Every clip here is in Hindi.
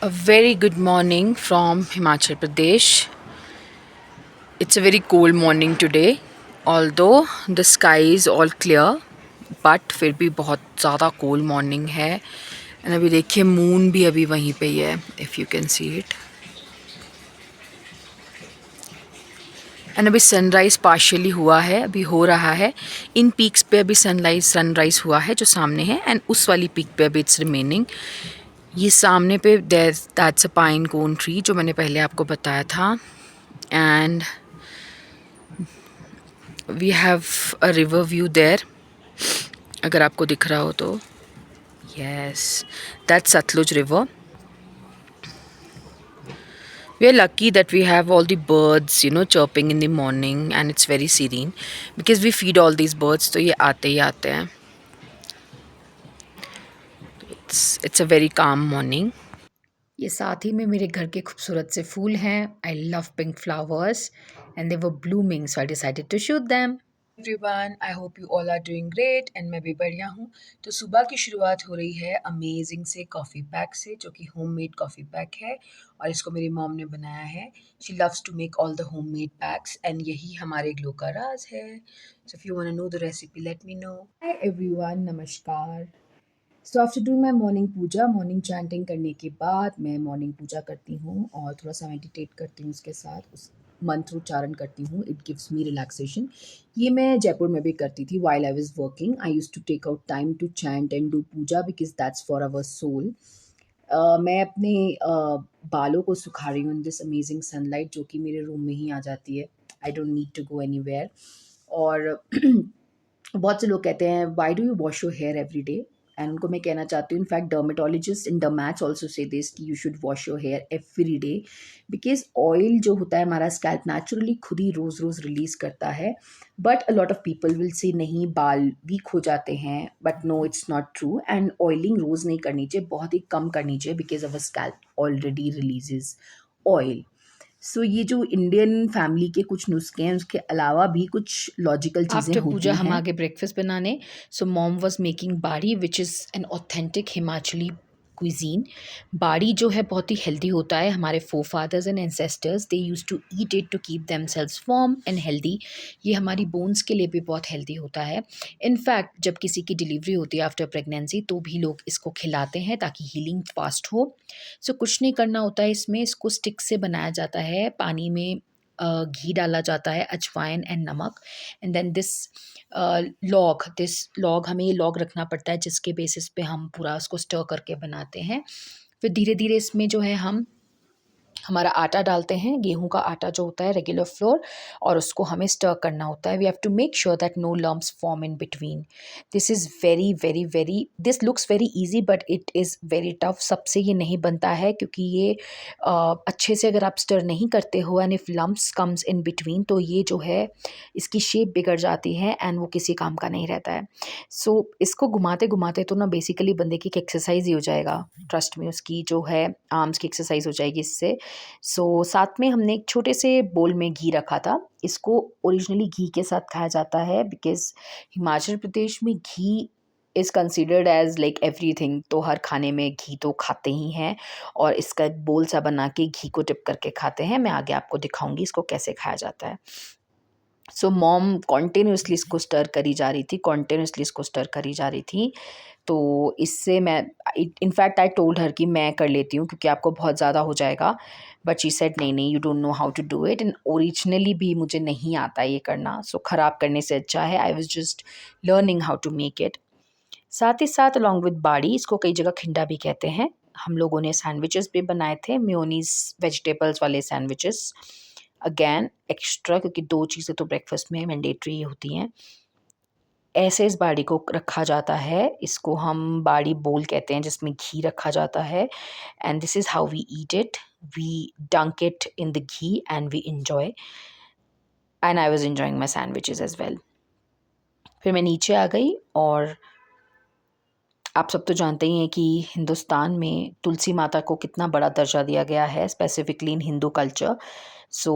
A very good morning from Himachal Pradesh. It's a very cold morning today, although the sky is all clear, but फिर भी बहुत ज़्यादा cold morning है. And अभी देखिए moon भी अभी वहीं पे ही है, if you can see it. And अभी सनराइज़ पार्शियली हुआ है, अभी हो रहा है. इन पीक्स पे अभी सनराइज़ हुआ है जो सामने है, एंड उस वाली पीक पे अभी इट्स रिमेनिंग. ये सामने पे that's a pine cone tree जो मैंने पहले आपको बताया था. And we have a river view there, अगर आपको दिख रहा हो तो. Yes, that's Sutlej river. We are lucky that we have all the birds, chirping in the morning, and it's very serene because we feed all these birds, तो ये आते ही आते हैं. It's a very calm morning. ये साथ ही में मेरे घर के खूबसूरत से फूल हैं. I love pink flowers and they were blooming, so I decided to shoot them. Everyone, I hope you all are doing great and मैं भी बढ़िया हूँ. तो सुबह की शुरुआत हो रही है अमेजिंग से कॉफ़ी पैक से, जो कि होममेड कॉफ़ी पैक है और इसको मेरी मॉम ने बनाया है. She loves to make all the homemade packs and यही हमारे ग्लो का राज है. So if you want to know the recipe let me know. Hi everyone, नमस्कार. So after doing my morning puja, morning chanting करने के बाद मैं मॉर्निंग पूजा करती हूँ और थोड़ा सा मेडिटेट करती हूँ. उसके साथ उस मंत्र उच्चारण करती हूँ. It gives me relaxation. ये मैं जयपुर में भी करती थी. While I was working I use to take out time to chant and do puja because that's for our soul. मैं अपने बालों को सुखा रही हूँ इन दिस अमेजिंग सनलाइट, जो कि मेरे रूम में ही आ जाती है. I don't need to go anywhere. और बहुत से लोग कहते हैं why do you wash your hair every day, and उनको मैं कहना चाहती हूँ in fact dermatologist in dermats also say this कि you should wash your hair every day because oil जो होता है हमारा स्कैल्प नेचुरली खुद ही रोज़ रोज़ रिलीज़ करता है. But a lot of people will say नहीं बाल वीक हो जाते हैं, but no it's not true. And oiling रोज़ नहीं करनी चाहिए, बहुत ही कम करनी चाहिए because our scalp already releases oil. So ये जो इंडियन फैमिली के कुछ नुस्खे हैं उसके अलावा भी कुछ लॉजिकल चीज़ें आफ्टर होती पूजा हम हैं. आगे ब्रेकफास्ट बनाने. So mom was making baadi which is an authentic Himachali cuisine. बाड़ी जो है बहुत ही हेल्दी होता है. हमारे forefathers and ancestors they use to eat it to keep themselves warm and healthy. ये हमारी बोन्स के लिए भी बहुत हेल्दी होता है. इनफैक्ट जब किसी की डिलीवरी होती है आफ्टर प्रेगनेंसी तो भी लोग इसको खिलाते हैं ताकि हीलिंग फास्ट हो. सो कुछ नहीं करना होता है इसमें. इसको स्टिक से बनाया जाता है. पानी में घी डाला जाता है, अजवाइन एंड नमक. एंड देन दिस लॉग हमें ये लॉग रखना पड़ता है जिसके बेसिस पे हम पूरा उसको स्टर करके बनाते हैं. फिर धीरे धीरे इसमें जो है हम हमारा आटा डालते हैं, गेहूँ का आटा जो होता है रेगुलर फ्लोर, और उसको हमें स्टर करना होता है. We have to make sure that no lumps form in between. This is very very very this looks very easy but it is very tough. सबसे ये नहीं बनता है क्योंकि ये अच्छे से अगर आप स्टर नहीं करते हो and if lumps comes in between तो ये जो है इसकी शेप बिगड़ जाती है एंड वो किसी काम का नहीं रहता है. सो इसको घुमाते घुमाते तो ना बेसिकली बंदे की एक एक्सरसाइज ही हो जाएगा. ट्रस्ट में उसकी जो है आर्म्स की एक्सरसाइज हो जाएगी इससे. सो साथ में हमने एक छोटे से बोल में घी रखा था. इसको ओरिजिनली घी के साथ खाया जाता है बिकॉज़ हिमाचल प्रदेश में ghee is considered as like everything. तो हर खाने में घी तो खाते ही हैं और इसका एक बोल सा बना के घी को डिप करके खाते हैं. मैं आगे आपको दिखाऊँगी इसको कैसे खाया जाता है. सो मॉम कॉन्टिन्यूअसली इसको स्टर करी जा रही थी, कॉन्टिन्यूअसली इसको स्टर करी जा रही थी. तो इससे मैं इनफैक्ट आई टोल्ड हर कि मैं कर लेती हूँ क्योंकि आपको बहुत ज़्यादा हो जाएगा. बट शी सेड नहीं नहीं, you don't know how to do it. And originally भी मुझे नहीं आता ये करना. सो ख़राब करने से अच्छा है I was just learning how to make it. साथ ही साथ अलॉन्ग विद बाड़ी, इसको कई जगह खिंडा भी कहते हैं, हम लोगों ने सैंडविचेस भी बनाए थे. मेयोनीज वेजिटेबल्स वाले सैंडविचेस. अगेन एक्स्ट्रा क्योंकि 2 चीज़ें तो ब्रेकफास्ट में मैंडेटरी होती हैं. ऐसे इस बाड़ी को रखा जाता है. इसको हम बाड़ी बोल कहते हैं जिसमें घी रखा जाता है. And this is how we eat it. We dunk it in the ghee and we enjoy. And I was enjoying my sandwiches as well. फिर मैं नीचे आ गई और आप सब तो जानते ही हैं कि हिंदुस्तान में तुलसी माता को कितना बड़ा दर्जा दिया गया है स्पेसिफिकली इन हिंदू कल्चर. सो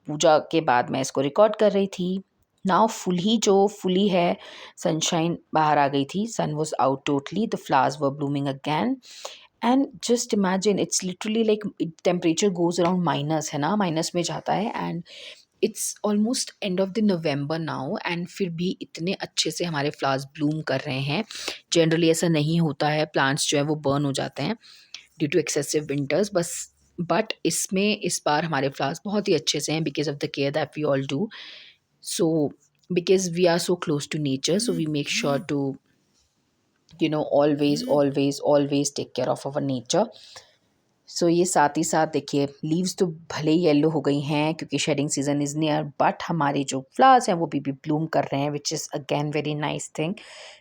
पूजा के बाद मैं इसको रिकॉर्ड कर रही थी. नाउ फुली है सनशाइन बाहर आ गई थी. Sun was out totally. The flowers were blooming again and just imagine it's literally like temperature goes around minus, है ना, माइनस में जाता है, and it's almost end of the November now, and फिर भी इतने अच्छे से हमारे फ्लावर्स ब्लूम कर रहे हैं। जनरली ऐसा नहीं होता है, प्लांट्स जो है वो बर्न हो जाते हैं ड्यू टू एक्सेसिव विंटर्स, बस बट इसमें इस बार हमारे फ्लावर्स बहुत ही अच्छे से हैं because of the care that we all do. So because we are so close to nature, so we make sure to always take care of our nature. सो ये साथ ही साथ देखिए, लीव्स तो भले ही येलो हो गई हैं क्योंकि shedding season is near, but हमारे जो फ्लावर्स हैं वो भी ब्लूम कर रहे हैं, which is again very nice thing.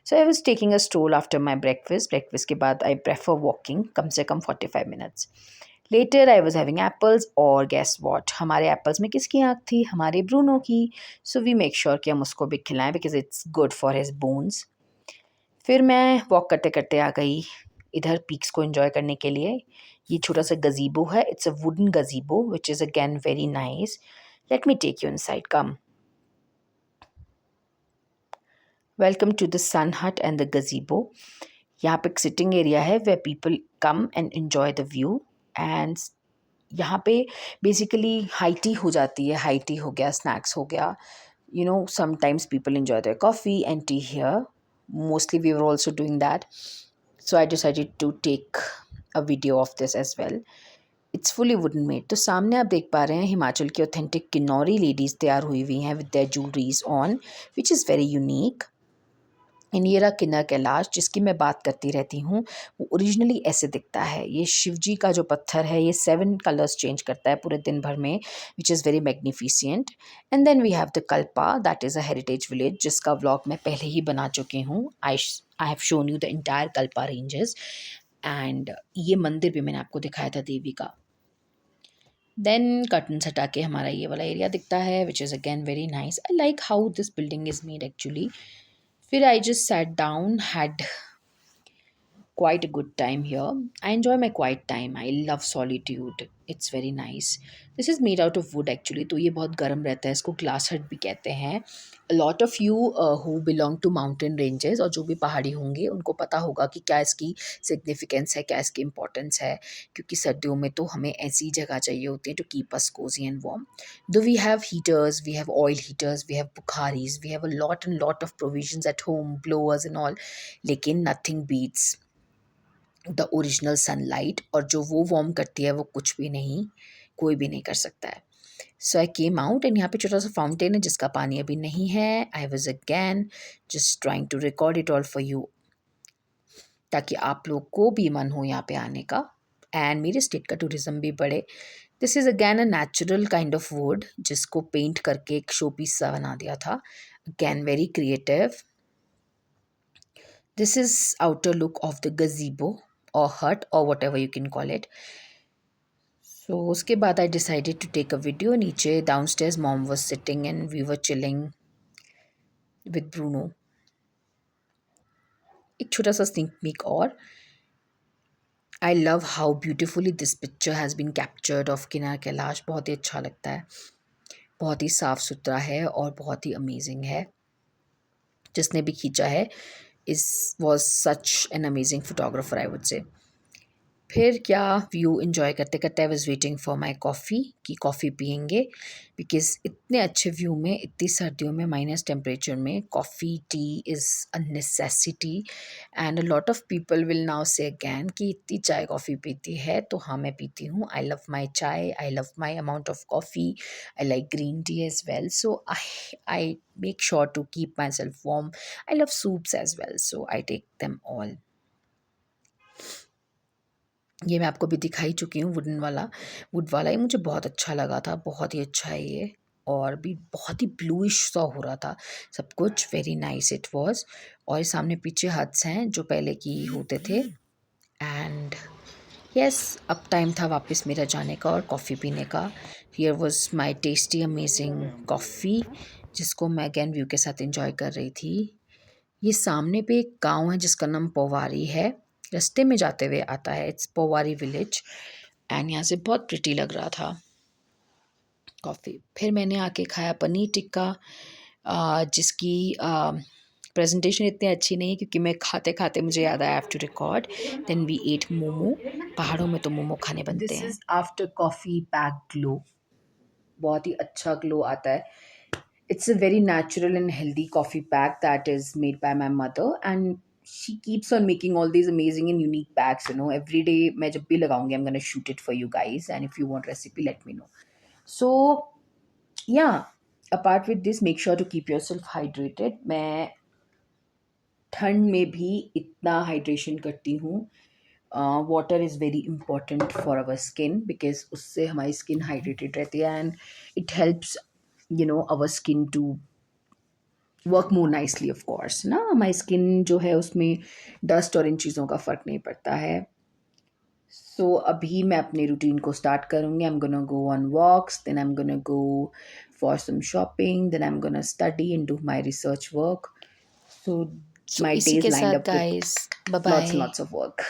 So I was taking a stroll after my breakfast के बाद आई प्रेफर वॉकिंग कम से कम 45 minutes. Later I was having apples, और गेस वॉट, हमारे एप्पल्स में किसकी आँख थी? हमारे ब्रूनो की। सो वी मेक श्योर कि हम उसको भी खिलाएं because it's good for his bones. फिर मैं वॉक करते करते आ गई इधर पीक्स को एंजॉय करने के लिए। ये छोटा सा गजीबो है, it's a wooden gazebo which is again very nice. Let me take you inside, come. Welcome to the sun hut and the गजीबो। यहाँ पे एक सिटिंग एरिया है where people come and enjoy the view, and यहाँ पे बेसिकली हाई टी हो जाती है, हाई टी हो गया, स्नैक्स हो गया, sometimes people enjoy their coffee and tea here. Mostly we were also doing that, so I decided to take a video of this as well. It's fully wooden made. तो सामने आप देख पा रहे हैं हिमाचल की ऑथेंटिक किन्नौरी लेडीज़ तैयार हुई हुई हैं with their jewelleries on, which is very unique. And ये रहा किन्नर कैलाश जिसकी मैं बात करती रहती हूँ, वो ओरिजिनली ऐसे दिखता है। ये शिव जी का जो पत्थर है ये 7 कलर्स चेंज करता है पूरे दिन भर में, which is very magnificent. And then we have the Kalpa, that is a heritage village जिसका व्लॉग मैं पहले ही बना चुकी हूँ। I have shown you the entire Kalpa ranges, and ये मंदिर भी मैंने आपको दिखाया था देवी का। देन कर्टन्स हटा के हमारा ये वाला एरिया दिखता है विच is again very nice. I like how this building is made actually. फिर I just sat down, had quite a good time here. I enjoy my quiet time. I love solitude. It's very nice. This is made out of wood actually. तो ये बहुत गर्म रहता है, इसको ग्लास हट भी कहते हैं। A lot of you who belong to mountain ranges और जो भी पहाड़ी होंगे उनको पता होगा कि क्या इसकी सिग्निफिकेंस है, क्या इसकी इम्पोर्टेंस है, क्योंकि सर्दियों में तो हमें ऐसी जगह चाहिए होती है to keep us cozy and warm. Though we have heaters, we have oil heaters, we have bukharis, we have a lot of provisions at home, blowers and all, लेकिन nothing beats the original sunlight, और जो वो वार्म करती है वो कुछ भी नहीं, कोई भी नहीं कर सकता है। सो आई केम आउट, एंड यहाँ पे छोटा सा फाउंटेन है जिसका पानी अभी नहीं है। I was again just trying to record it all for you, ताकि आप लोग को भी मन हो यहाँ पे आने का एंड मेरे स्टेट का टूरिज्म भी बढ़े। This is again a natural kind of would जिसको पेंट करके एक शो पीस सा बना दिया था। Again very creative. This is outer look of the gazebo or hut or whatever you can call it. So उसके बाद I decided to take a video. नीचे downstairs mom was sitting and we were chilling with Bruno. एक छोटा सा sneak peek और I love how beautifully this picture has been captured of किनार कैलाश। बहुत ही अच्छा लगता है, बहुत ही साफ़ सुथरा है और बहुत ही अमेजिंग है। जिसने भी खींचा है was such an amazing photographer, I would say. फिर क्या व्यू इन्जॉय करते करते I was waiting for my coffee कि कॉफ़ी पियेंगे, बिकॉज इतने अच्छे व्यू में, इतनी सर्दियों में, माइनस टेम्परेचर में coffee tea is a necessity. And a lot of people will now से अगैन कि इतनी चाय कॉफ़ी पीती है, तो हाँ मैं पीती हूँ। आई love my chai, I love my amount of coffee, I like green tea as well, so I make sure to keep myself warm. I love soups as well, so I take them all. ये मैं आपको भी दिखाई चुकी हूँ, वुड वाला ही मुझे बहुत अच्छा लगा था, बहुत ही अच्छा है ये, और भी बहुत ही ब्लूइश सा हो रहा था सब कुछ, वेरी नाइस इट वाज। और ये सामने पीछे हट्स हैं जो पहले की होते थे। एंड यस, अब टाइम था वापस मेरा जाने का और कॉफ़ी पीने का। Here was my tasty amazing coffee जिसको मैं अगेन व्यू के साथ एंजॉय कर रही थी। ये सामने पे एक गांव है जिसका नाम पोवारी है, रास्ते में जाते हुए आता है, इट्स पोवारी विलेज। एंड यहाँ से बहुत प्रिटी लग रहा था कॉफ़ी। फिर मैंने आके खाया पनीर टिक्का, जिसकी प्रेजेंटेशन इतनी अच्छी नहीं है क्योंकि मैं खाते-खाते मुझे याद आया I have to record. Then we ate momo. पहाड़ों में तो मोमो खाने बनते दिस हैं। Is after coffee pack glow. बहुत ही अच्छा ग्लो आता है। It's a very natural and healthy coffee pack that is made by my mother, and she keeps on making all these amazing and unique packs. You know, every day मैं जब भी लगाऊंगी, I'm gonna shoot it for you guys, and if you want recipe, let me know. So yeah, apart with this, make sure to keep yourself hydrated. मैं ठंड में भी इतना हाइड्रेशन करती हूँ। Water is very important for our skin because उससे हमारी स्किन हाइड्रेटेड रहती है and it helps our skin to work more nicely. Of course ना, हमारी स्किन जो है उसमें डस्ट और इन चीज़ों का फ़र्क नहीं पड़ता है। सो अभी मैं अपने रूटीन को स्टार्ट करूँगी। I am gonna go on walks, then I am gonna go for some shopping, then I am gonna study and do my research work. So so my इसी days के lined साथ up with guys bye lots and bye. lots of work.